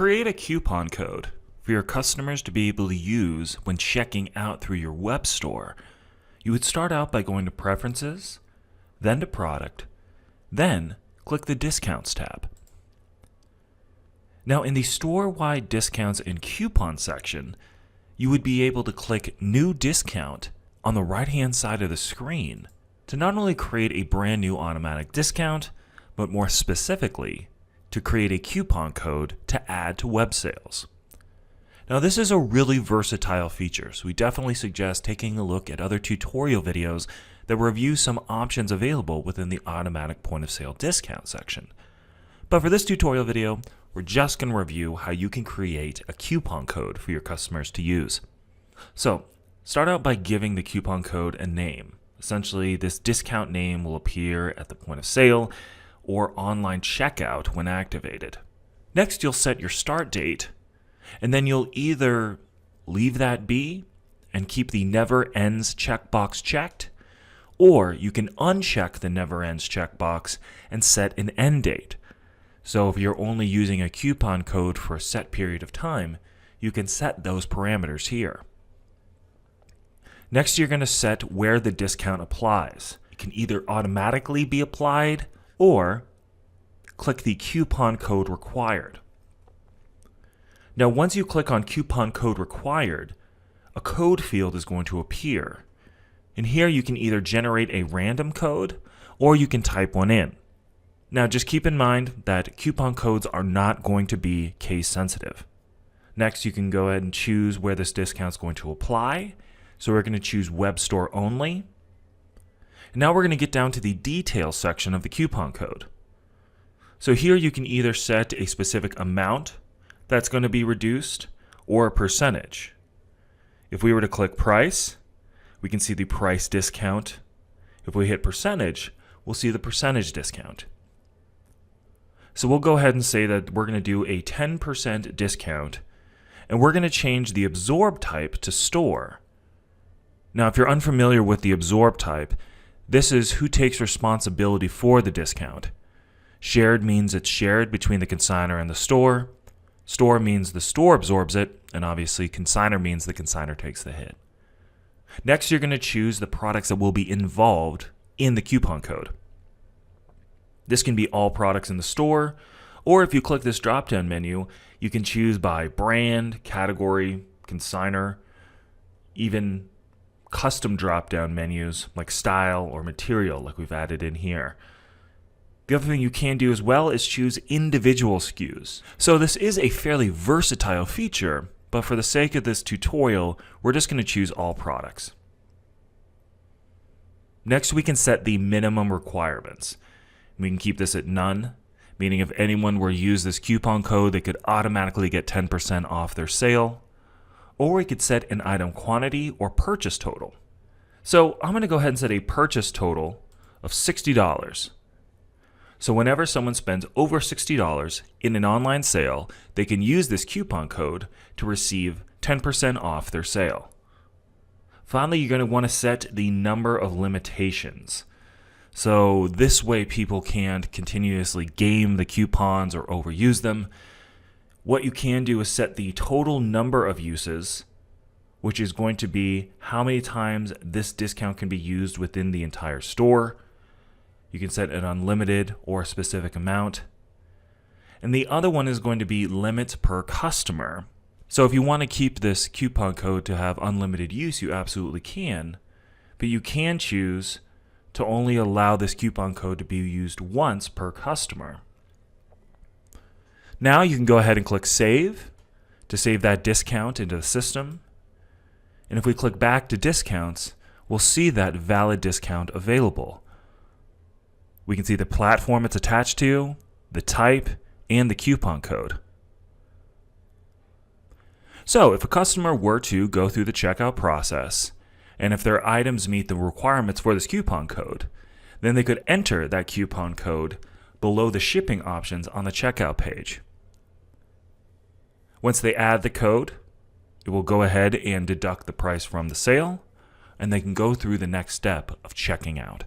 create a coupon code for your customers to be able to use when checking out through your web store, you would start out by going to Preferences, then to Product, then click the Discounts tab. Now in the store-wide discounts and coupon section, you would be able to click New Discount on the right-hand side of the screen to not only create a brand new automatic discount, but more specifically, to create a coupon code to add to web sales. Now this is a really versatile feature, so we definitely suggest taking a look at other tutorial videos that review some options available within the automatic point of sale discount section. But for this tutorial video, we're just going to review how you can create a coupon code for your customers to use. So start out by giving the coupon code a name. Essentially, this discount name will appear at the point of sale or online checkout when activated. Next, you'll set your start date, and then you'll either leave that be and keep the never ends checkbox checked, or you can uncheck the never ends checkbox and set an end date. So if you're only using a coupon code for a set period of time, you can set those parameters here. Next, you're going to set where the discount applies. It can either automatically be applied or click the coupon code required. Now, once you click on coupon code required, a code field is going to appear. And here you can either generate a random code or you can type one in. Now, just keep in mind that coupon codes are not going to be case sensitive. Next, you can go ahead and choose where this discount is going to apply. So we're going to choose web store only. And now we're going to get down to the details section of the coupon code. So here you can either set a specific amount that's going to be reduced or a percentage. If we were to click price, we can see the price discount. If we hit percentage, we'll see the percentage discount. So we'll go ahead and say that we're going to do a 10% discount, and we're going to change the absorb type to store. Now, if you're unfamiliar with the absorb type, this is who takes responsibility for the discount. Shared means it's shared between the consignor and the store. Store means the store absorbs it, and obviously consignor means the consignor takes the hit. Next, you're going to choose the products that will be involved in the coupon code. This can be all products in the store, or if you click this drop-down menu, you can choose by brand, category, consignor, even custom drop-down menus like style or material like we've added in here. The other thing you can do as well is choose individual SKUs. So this is a fairly versatile feature, but for the sake of this tutorial, we're just going to choose all products. Next, we can set the minimum requirements. We can keep this at none, meaning if anyone were to use this coupon code, they could automatically get 10% off their sale. Or we could set an item quantity or purchase total. So I'm going to go ahead and set a purchase total of $60. So whenever someone spends over $60 in an online sale, they can use this coupon code to receive 10% off their sale. Finally, you're going to want to set the number of limitations. So this way people can't continuously game the coupons or overuse them. What you can do is set the total number of uses, which is going to be how many times this discount can be used within the entire store. You can set an unlimited or a specific amount. And the other one is going to be limits per customer. So if you want to keep this coupon code to have unlimited use, you absolutely can. But you can choose to only allow this coupon code to be used once per customer. Now you can go ahead and click Save to save that discount into the system. And if we click back to discounts, we'll see that valid discount available. We can see the platform it's attached to, the type, and the coupon code. So if a customer were to go through the checkout process, and if their items meet the requirements for this coupon code, then they could enter that coupon code below the shipping options on the checkout page. Once they add the code, it will go ahead and deduct the price from the sale, and they can go through the next step of checking out.